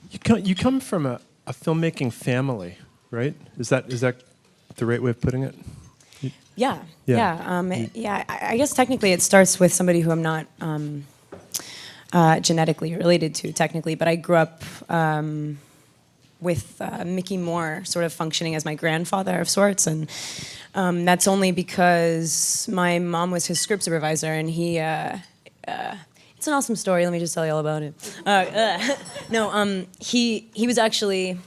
You come from a filmmaking family, right? Is that the right way of putting it? Yeah. Yeah. I guess technically it starts with somebody who I'm not genetically related to, technically, but I grew up with Mickey Moore sort of functioning as my grandfather of sorts, and that's only because my mom was his script supervisor, and he. It's an awesome story. Let me just tell you all about it. He was actually.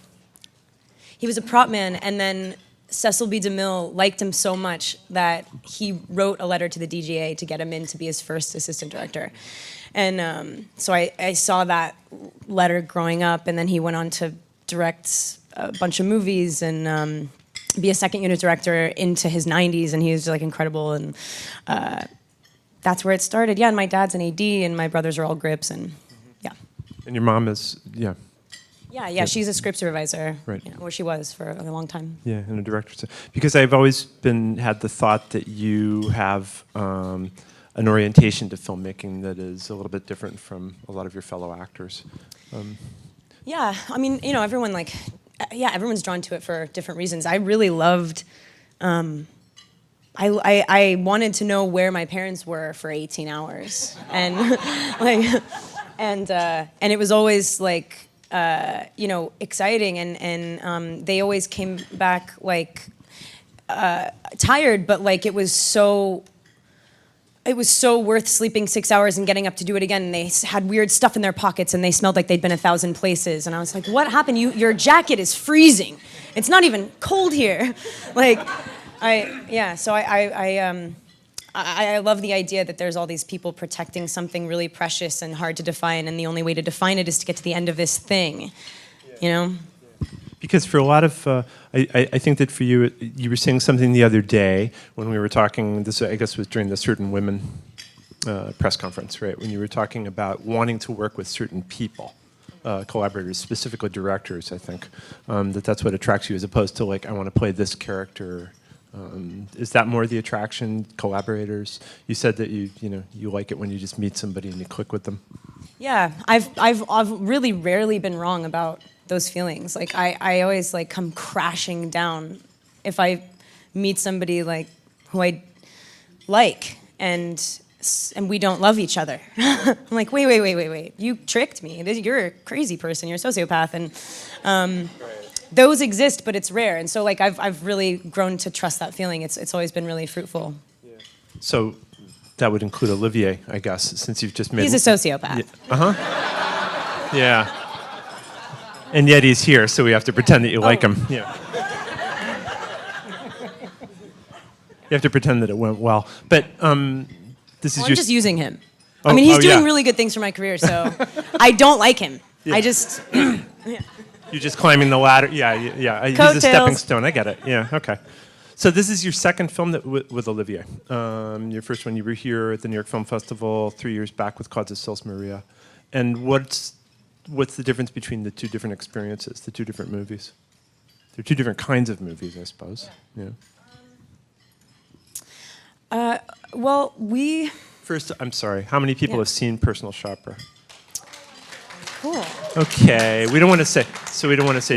He was a prop man, and then Cecil B. DeMille liked him so much that he wrote a letter to the DGA to get him in to be his first assistant director. And so I saw that letter growing up, and then he went on to direct a bunch of movies and be a second unit director into his 90s, and he was like incredible, and that's where it started. Yeah, and my dad's an AD, and my brothers are all grips, and yeah. And your mom is, yeah. Yeah, she's a script supervisor, right. Or she was for a long time. Yeah, and a director. Because I've always had the thought that you have an orientation to filmmaking that is a little bit different from a lot of your fellow actors. Yeah, I mean, everyone's drawn to it for different reasons. I really loved. I wanted to know where my parents were for 18 hours, and and it was always like. Exciting, and they always came back like tired, but like it was so worth sleeping 6 hours and getting up to do it again. And they had weird stuff in their pockets, and they smelled like they'd been 1,000 places. And I was like, "What happened? Your jacket is freezing. It's not even cold here." I love the idea that there's all these people protecting something really precious and hard to define, and the only way to define it is to get to the end of this thing, you know? Because for a lot of, I think that for you, you were saying something the other day when we were talking, this I guess was during the Certain Women press conference, right? When you were talking about wanting to work with certain people, collaborators, specifically directors, I think, that's what attracts you as opposed to like, I want to play this character. Is that more the attraction, collaborators? You said that you like it when you just meet somebody and you click with them. Yeah, I've really rarely been wrong about those feelings. Like I always like come crashing down if I meet somebody like who I like and we don't love each other. I'm like, wait, you tricked me. You're a crazy person. You're a sociopath, and. Those exist, but it's rare, and so like I've really grown to trust that feeling. It's always been really fruitful. Yeah. So that would include Olivier, I guess, since you've just made. He's a sociopath. Yeah. Yeah. And yet he's here, so we have to pretend that you like him. Yeah. You have to pretend that it went well, but this is. I'm just using him. I mean, he's doing really good things for my career, so I don't like him. Yeah. I just. Yeah. You're just climbing the ladder. Yeah. He's a stepping stone. I get it. Yeah, okay. So this is your second film with Olivier. Your first one, you were here at the New York Film Festival 3 years back with Clouds of Sils Maria. And what's the difference between the two different experiences, the two different movies? They're two different kinds of movies, I suppose. Yeah. First, I'm sorry. How many people have seen Personal Shopper? Cool. Okay, we don't want to say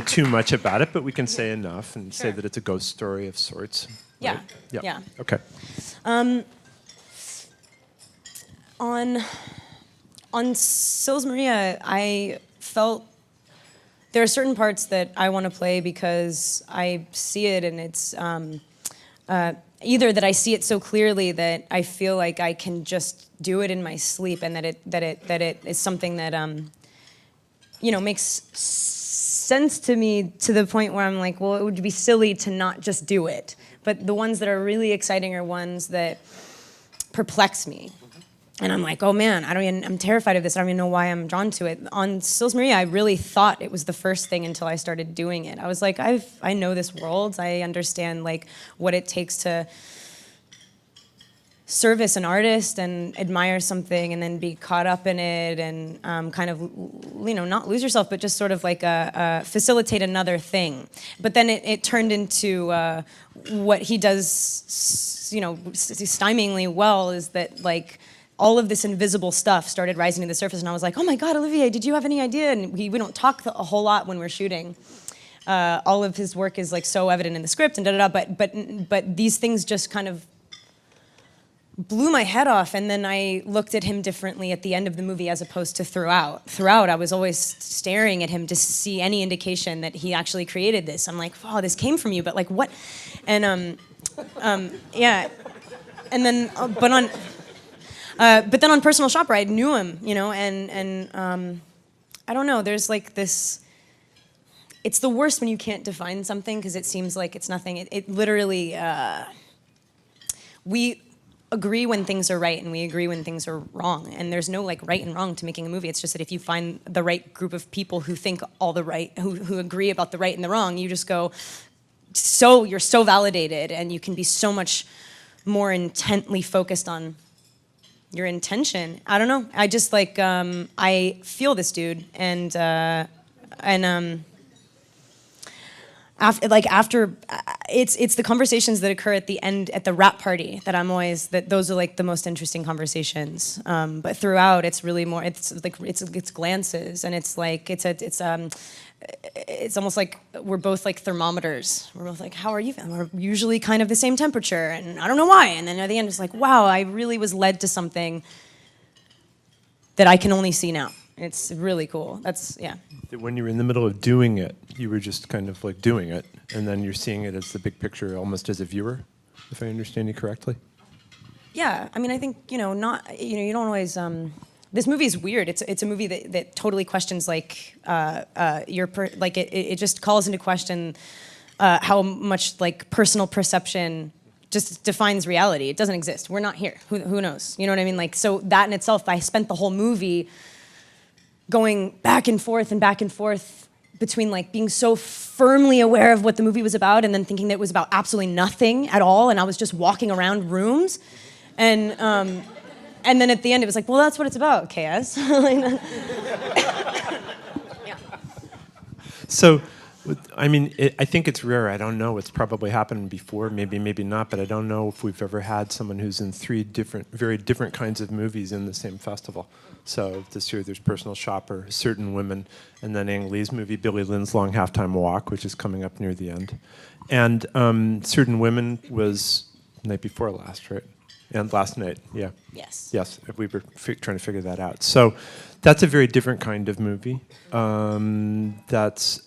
too much about it, but we can say enough and say that it's a ghost story of sorts. Yeah. Right? Yeah. Okay. On Sils Maria, I felt there are certain parts that I want to play because I see it, and it's either that I see it so clearly that I feel like I can just do it in my sleep, and that it is something that makes sense to me to the point where I'm like, well, it would be silly to not just do it. But the ones that are really exciting are ones that perplex me. And I'm like, oh man, I'm terrified of this. I don't even know why I'm drawn to it. On Sils Maria, I really thought it was the first thing until I started doing it. I was like, I know this world. I understand like what it takes to service an artist and admire something and then be caught up in it and kind of, not lose yourself, but just sort of like facilitate another thing. But then it turned into what he does, stymingly well is that like all of this invisible stuff started rising to the surface, and I was like, oh my God, Olivier, did you have any idea? And we don't talk a whole lot when we're shooting. All of his work is like so evident in the script and but these things just kind of blew my head off, and then I looked at him differently at the end of the movie as opposed to throughout. Throughout, I was always staring at him to see any indication that he actually created this. I'm like, wow, this came from you, but like what? And yeah, and then but then on Personal Shopper, I knew him, you know, and I don't know, there's like this, it's the worst when you can't define something because it seems like it's nothing. It literally, we agree when things are right and we agree when things are wrong. And there's no like right and wrong to making a movie. It's just that if you find the right group of people who think all the right, who agree about the right and the wrong, you just go, you're so validated and you can be so much more intently focused on your intention. I don't know. I just like I feel this dude, and after it's the conversations that occur at the end at the wrap party that I'm always those are like the most interesting conversations. But throughout, it's really more. It's like it's glances, and it's like it's almost like we're both like thermometers. We're both like, how are you feeling? We're usually kind of the same temperature, and I don't know why. And then at the end, it's like, wow, I really was led to something that I can only see now. It's really cool. That's, yeah. When you were in the middle of doing it, you were just kind of like doing it, and then you're seeing it as the big picture almost as a viewer, if I understand you correctly? Yeah, I mean, I think, you don't always, this movie is weird. It's a movie that totally questions like it just calls into question how much like personal perception just defines reality. It doesn't exist. We're not here. Who knows? You know what I mean? Like, so that in itself, I spent the whole movie going back and forth between like being so firmly aware of what the movie was about and then thinking that it was about absolutely nothing at all, and I was just walking around rooms, and then at the end it was like, well, that's what it's about, KS. Yeah. So, I mean, I think it's rare. I don't know. It's probably happened before, maybe not, but I don't know if we've ever had someone who's in three very different kinds of movies in the same festival. So this year there's Personal Shopper, Certain Women, and then Ang Lee's movie, Billy Lynn's Long Halftime Walk, which is coming up near the end. And Certain Women was night before last, right? And last night, yeah. Yes. Yes, we were trying to figure that out. So that's a very different kind of movie. But that's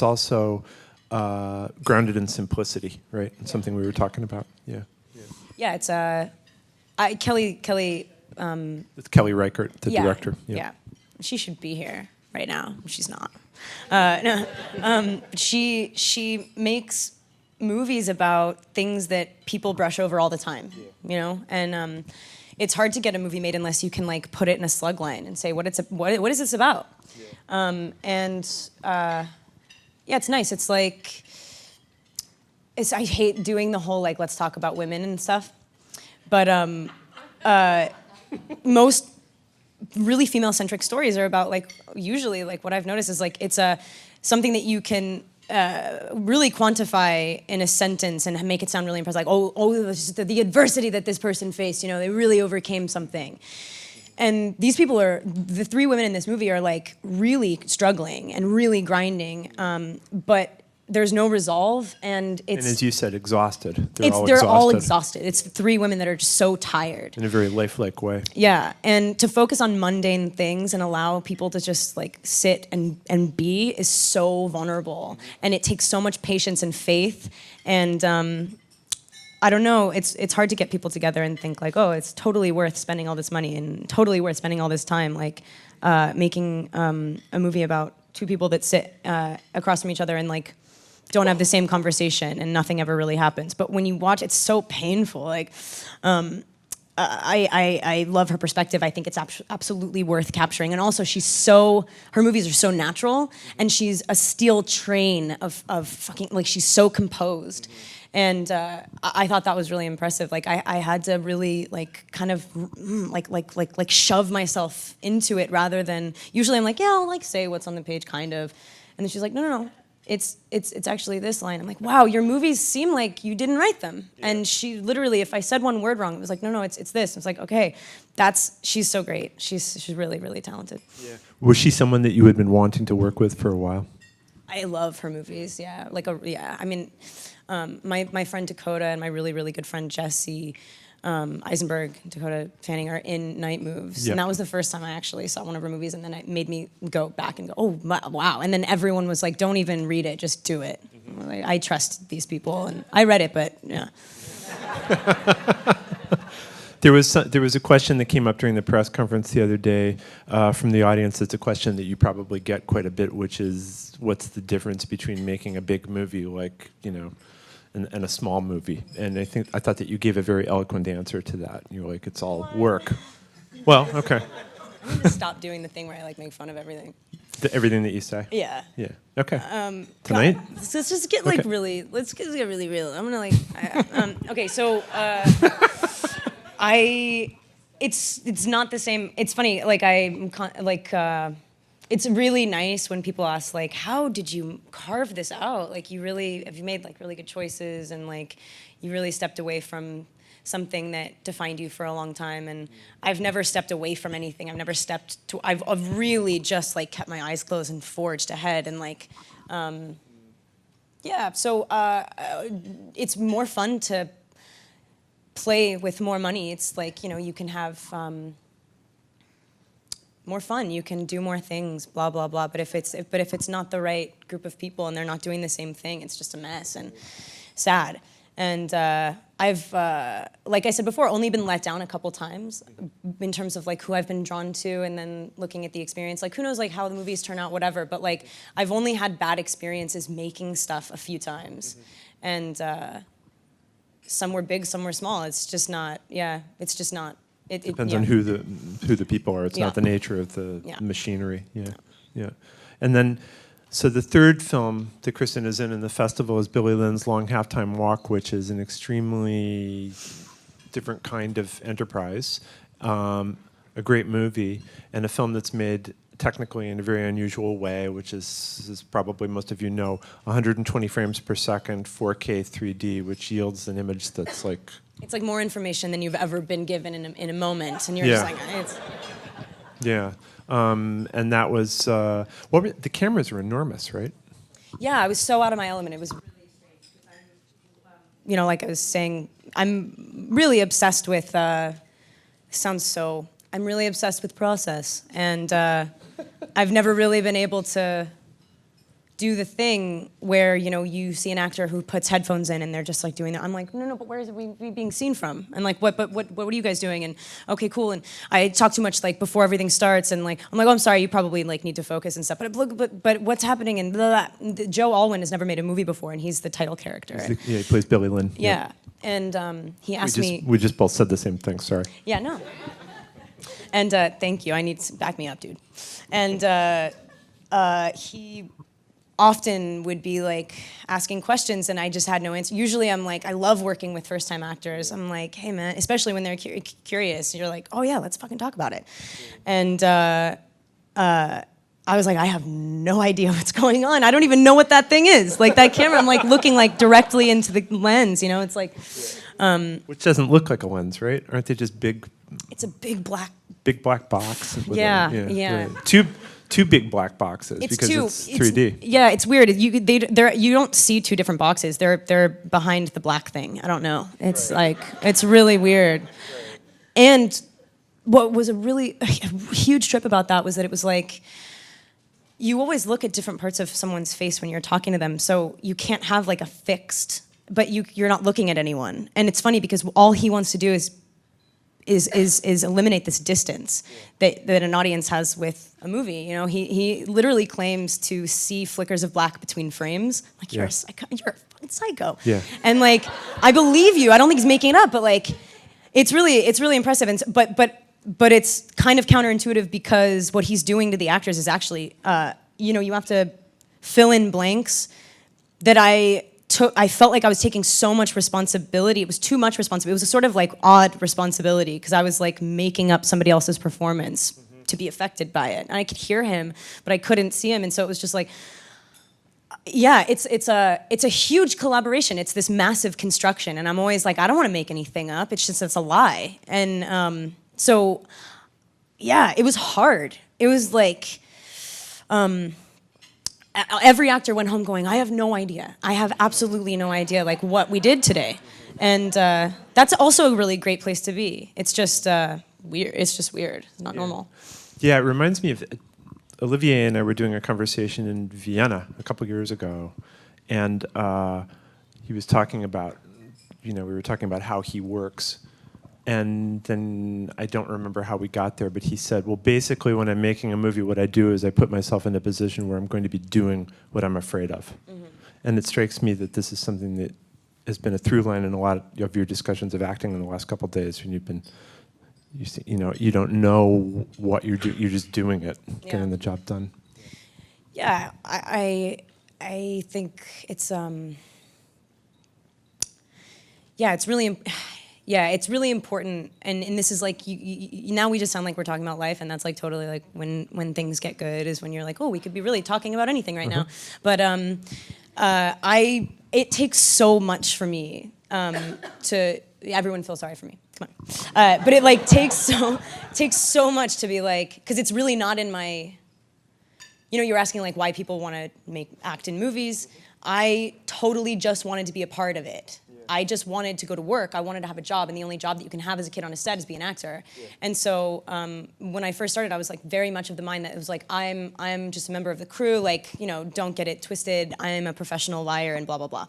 also grounded in simplicity, right? And something we were talking about, yeah. Yeah, it's Kelly. It's Kelly Reichardt, the director. Yeah, she should be here right now. She's not. No, she makes movies about things that people brush over all the time, you know, and it's hard to get a movie made unless you can like put it in a slug line and say what is this about, yeah, it's nice. It's like I hate doing the whole like let's talk about women and stuff, but most really female-centric stories are about like usually like what I've noticed is like it's something that you can really quantify in a sentence and make it sound really impressive. Like the adversity that this person faced, you know, they really overcame something. And these people the three women in this movie are like really struggling and really grinding, but there's no resolve, and it's... And as you said, exhausted. They're all exhausted. It's three women that are just so tired. In a very lifelike way. Yeah, and to focus on mundane things and allow people to just like sit and be is so vulnerable. And it takes so much patience and faith, and I don't know, it's hard to get people together and think like, oh, it's totally worth spending all this money and totally worth spending all this time, like making a movie about two people that sit across from each other and like don't have the same conversation and nothing ever really happens. But when you watch, it's so painful. Like, I love her perspective. I think it's absolutely worth capturing. And also her movies are so natural, and she's a steel train of fucking, like she's so composed. And I thought that was really impressive. Like I had to really like kind of like shove myself into it rather than, usually I'm like, yeah, I'll like say what's on the page kind of. And then she's like, no. it's actually this line. I'm like, wow, your movies seem like you didn't write them. Yeah. And she literally, if I said one word wrong, it was like, no, it's this. It's like, okay, she's so great. She's really, really talented. Yeah. Was she someone that you had been wanting to work with for a while? I love her movies. Yeah, I mean, my friend Dakota and my really, really good friend Jesse Eisenberg, Dakota Fanning, are in Night Moves. Yep. And that was the first time I actually saw one of her movies, and then it made me go back and go, oh, wow. And then everyone was like, don't even read it, just do it. Mm-hmm. Like, I trust these people, and I read it, but yeah. There was a question that came up during the press conference the other day from the audience. It's a question that you probably get quite a bit, which is, what's the difference between making a big movie like, and a small movie? And I thought that you gave a very eloquent answer to that. You're like, it's all work. Well, okay. I'm gonna stop doing the thing where I like make fun of everything. Everything that you say? Yeah. Yeah. Okay. Tonight? God, let's just get like really. Let's get really real. I'm gonna like. Okay, so it's not the same. It's funny. Like it's really nice when people ask like, how did you carve this out? Like, have you made like really good choices, and like you really stepped away from something that defined you for a long time. And I've never stepped away from anything. I've really just like kept my eyes closed and forged ahead, and like, yeah. So it's more fun to play with more money. It's like, you can have more fun. You can do more things, blah, blah, blah. But if it's not the right group of people and they're not doing the same thing, it's just a mess and sad. And I've, like I said before, only been let down a couple times in terms of like who I've been drawn to, and then looking at the experience. Like, who knows like how the movies turn out, whatever. But like, I've only had bad experiences making stuff a few times. Mm-hmm. And some were big, some were small. It's just not, it's just not. It depends on who the people are. It's not the nature of the machinery. Yeah. And then, so the third film that Kristen is in the festival is Billy Lynn's Long Halftime Walk, which is an extremely different kind of enterprise, a great movie, and a film that's made technically in a very unusual way, which is, as probably most of you know, 120 frames per second, 4K 3D, which yields an image that's like... It's like more information than you've ever been given in a moment, and you're just like, it's... Yeah, and that was, the cameras were enormous, right? Yeah, I was so out of my element. It was really strange. Like I was saying, I'm really obsessed with, I'm really obsessed with process, and I've never really been able to do the thing where, you see an actor who puts headphones in and they're just like doing that. I'm like, no, but where is we being seen from? And like, what are you guys doing? And okay, cool. And I talk too much like before everything starts, and like, I'm like, oh, I'm sorry, you probably like need to focus and stuff. But what's happening? And blah, blah, blah. Joe Alwyn has never made a movie before, and he's the title character. He plays Billy Lynn. Yeah. And he asked me. We just both said the same thing. Sorry. Yeah, no. And thank you. I need to back me up, dude. And he often would be like asking questions, and I just had no answer. Usually I'm like, I love working with first-time actors. I'm like, hey man, especially when they're curious. You're like, oh yeah, let's fucking talk about it. And I was like, I have no idea what's going on. I don't even know what that thing is. Like that camera, I'm like looking like directly into the lens. It's like. Which doesn't look like a lens, right? Aren't they just big? It's a big black. Big black box. Yeah. Right. Two big black boxes because it's 3D. It's weird. You don't see two different boxes. They're behind the black thing. I don't know. It's like, it's really weird. Right. And what was a huge trip about that was that it was like, you always look at different parts of someone's face when you're talking to them, so you can't have like a fixed, but you're not looking at anyone. And it's funny because all he wants to do is eliminate this distance that an audience has with a movie. He literally claims to see flickers of black between frames. Like, you're a fucking psycho. Yeah. And like, I believe you. I don't think he's making it up, but like, it's really impressive. And but it's kind of counterintuitive, because what he's doing to the actors is actually, you have to fill in blanks that I felt like I was taking so much responsibility. It was too much responsibility. It was a sort of like odd responsibility, because I was like making up somebody else's performance to be affected by it. And I could hear him, but I couldn't see him. And so it was just like, yeah, it's a huge collaboration. It's this massive construction, and I'm always like, I don't want to make anything up. It's a lie, and so yeah, it was hard. It was like every actor went home going, I have no idea. I have absolutely no idea like what we did today, and that's also a really great place to be. It's just weird. It's just weird. It's not normal. Yeah, it reminds me of Olivier and I were doing a conversation in Vienna a couple years ago, and he was talking about, we were talking about how he works, and then I don't remember how we got there, but he said, well, basically when I'm making a movie, what I do is I put myself in a position where I'm going to be doing what I'm afraid of. Mm-hmm. And it strikes me that this is something that has been a through line in a lot of your discussions of acting in the last couple of days when you've been, you don't know what you're doing, you're just doing it, getting the job done. Yeah, I think it's it's really important, and this is like now we just sound like we're talking about life, and that's like totally like when things get good is when you're like, oh, we could be really talking about anything right now, but it takes so much for me to. Everyone feels sorry for me. Come on. But it like takes so much to be like, because it's really not in my. You're asking like why people want to act in movies. I totally just wanted to be a part of it. Yeah. I just wanted to go to work. I wanted to have a job, and the only job that you can have as a kid on a set is be an actor. Yeah. And so when I first started, I was like very much of the mind that it was like I'm just a member of the crew. Like don't get it twisted. I'm a professional liar and blah blah blah.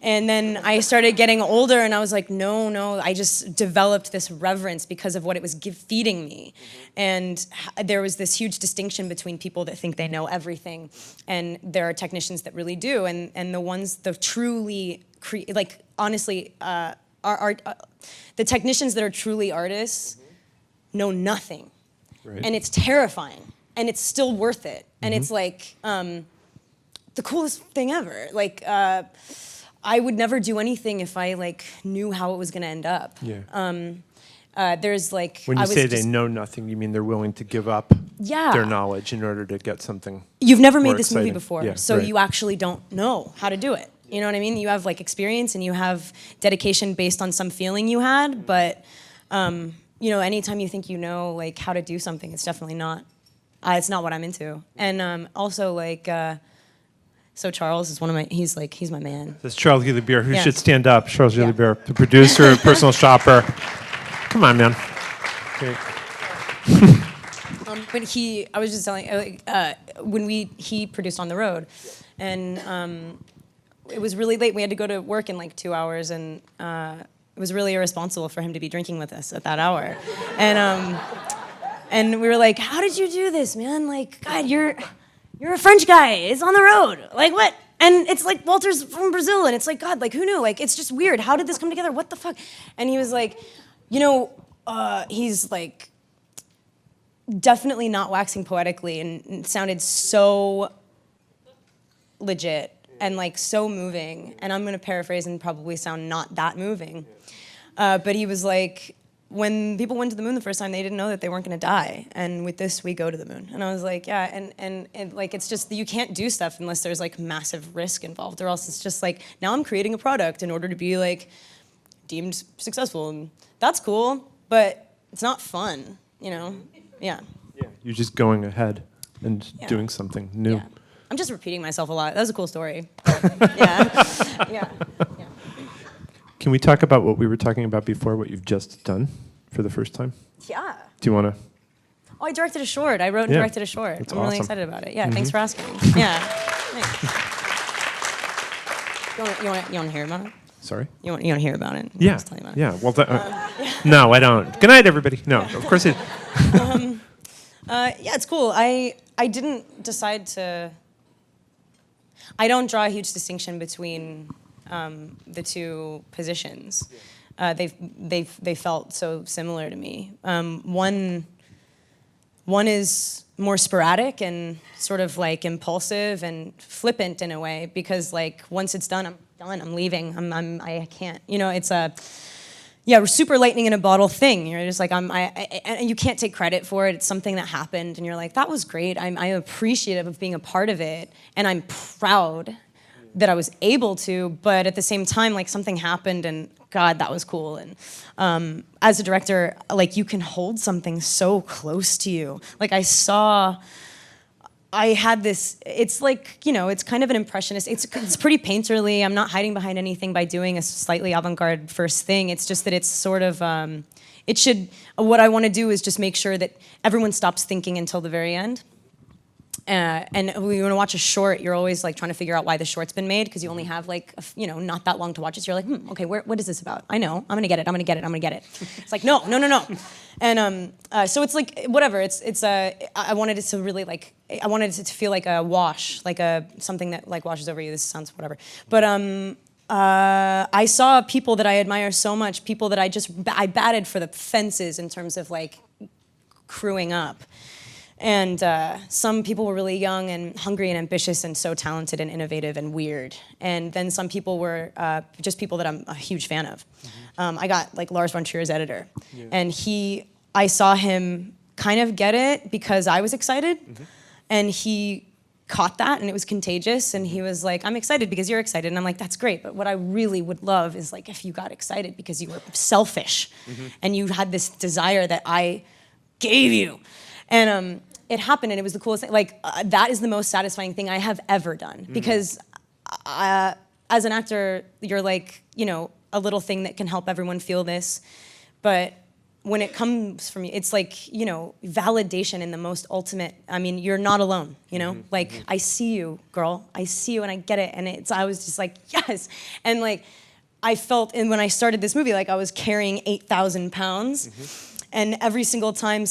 And then I started getting older, and I was like, no, I just developed this reverence because of what it was feeding me. Mm-hmm. And there was this huge distinction between people that think they know everything, and there are technicians that really do, and the ones that truly, honestly, are the technicians that are truly artists know nothing. Right. And it's terrifying, and it's still worth it. And it's like the coolest thing ever. Like, I would never do anything if I like knew how it was going to end up. Yeah. There's like when you say they know nothing, you mean they're willing to give up their knowledge in order to get something. You've never made this movie before, yeah, so you actually don't know how to do it. You know what I mean? You have like experience and you have dedication based on some feeling you had, but anytime you think you know like how to do something, it's definitely not. It's not what I'm into, and also like. So Charles is he's my man. This is Charles Olivier, who should stand up. Charles Olivier, the producer, personal shopper. Come on, man. Okay. But I was just telling, when he produced On the Road, and it was really late. We had to go to work in like 2 hours, and it was really irresponsible for him to be drinking with us at that hour. And we were like, how did you do this, man? Like, God, you're a French guy. It's On the Road. Like, what? And it's like Walter's from Brazil, and it's like, God, like, who knew? Like, it's just weird. How did this come together? What the fuck? And he was like, he's like, definitely not waxing poetically, and it sounded so legit and like so moving. And I'm gonna paraphrase and probably sound not that moving. But he was like, when people went to the moon the first time, they didn't know that they weren't going to die. And with this, we go to the moon. And I was like, yeah, and like, it's just, you can't do stuff unless there's like massive risk involved, or else it's just like, now I'm creating a product in order to be like deemed successful. And that's cool, but it's not fun, Yeah. Yeah, you're just going ahead and doing something new. Yeah. I'm just repeating myself a lot. That was a cool story. Yeah. Can we talk about what we were talking about before, what you've just done for the first time? Yeah. Do you want to? Oh, I directed a short. I wrote and directed a short. That's I'm really awesome. excited about it. Yeah, thanks for asking. Yeah. Thanks. You want to hear about it? Sorry? You want to hear about it? Yeah. I'll just tell you about Yeah. Well, no, I don't. Good night, everybody. No, of course it. Yeah, it's cool. I didn't decide to. I don't draw a huge distinction between the two positions. They felt so similar to me. One is more sporadic and sort of like impulsive and flippant in a way, because like once it's done, I'm done. I'm leaving. I can't. It's a. yeah, super lightning in a bottle thing. You're just like, and you can't take credit for it. It's something that happened, and you're like, that was great. I'm appreciative of being a part of it, and I'm proud that I was able to. But at the same time, like, something happened, and God, that was cool. And as a director, like, you can hold something so close to you. Like, I had this, it's like, you know, it's kind of an impressionist, it's pretty painterly. I'm not hiding behind anything by doing a slightly avant-garde first thing. It's just that it's sort of, what I want to do is just make sure that everyone stops thinking until the very end. And when you want to watch a short, you're always like trying to figure out why the short's been made, because you only have like, not that long to watch it. So you're like, okay, what is this about? I know, I'm gonna get it. It's like, no. And so it's like, whatever, I wanted it to really like, I wanted it to feel like a wash, like something that like washes over you. This sounds whatever. But I saw people that I admire so much, people that I batted for the fences in terms of like crewing up. And some people were really young and hungry and ambitious and so talented and innovative and weird. And then some people were just people that I'm a huge fan of. I got like Lars von Trier's editor. Yeah. And I saw him kind of get it because I was excited. And he caught that, and it was contagious. And he was like, I'm excited because you're excited. And I'm like, that's great. But what I really would love is like if you got excited because you were selfish and you had this desire that I gave you. And it happened, and it was the coolest thing. Like, that is the most satisfying thing I have ever done. Because as an actor, you're like, a little thing that can help everyone feel this. But when it comes from you, it's like, validation in the most ultimate, you're not alone, Like, I see you, girl. I see you, and I get it. And I was just like, yes. And like, I felt, and when I started this movie, like I was carrying 8,000 pounds. And every single time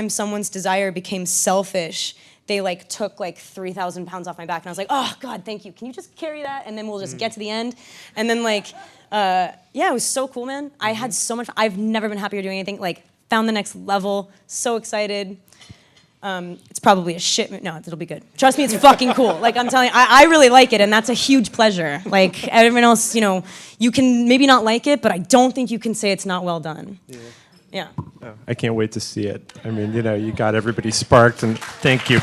someone's desire became selfish, they like took like 3,000 pounds off my back, and I was like, oh God, thank you. Can you just carry that? And then we'll just get to the end. And then like, it was so cool, man. I had so much, I've never been happier doing anything. Like, found the next level, so excited. It's probably a shit, no, it'll be good. Trust me, it's fucking cool. Like, I'm telling you, I really like it, and that's a huge pleasure. Like, everyone else, you can maybe not like it, but I don't think you can say it's not well done. Yeah. Oh, I can't wait to see it. You got everybody sparked, and thank you.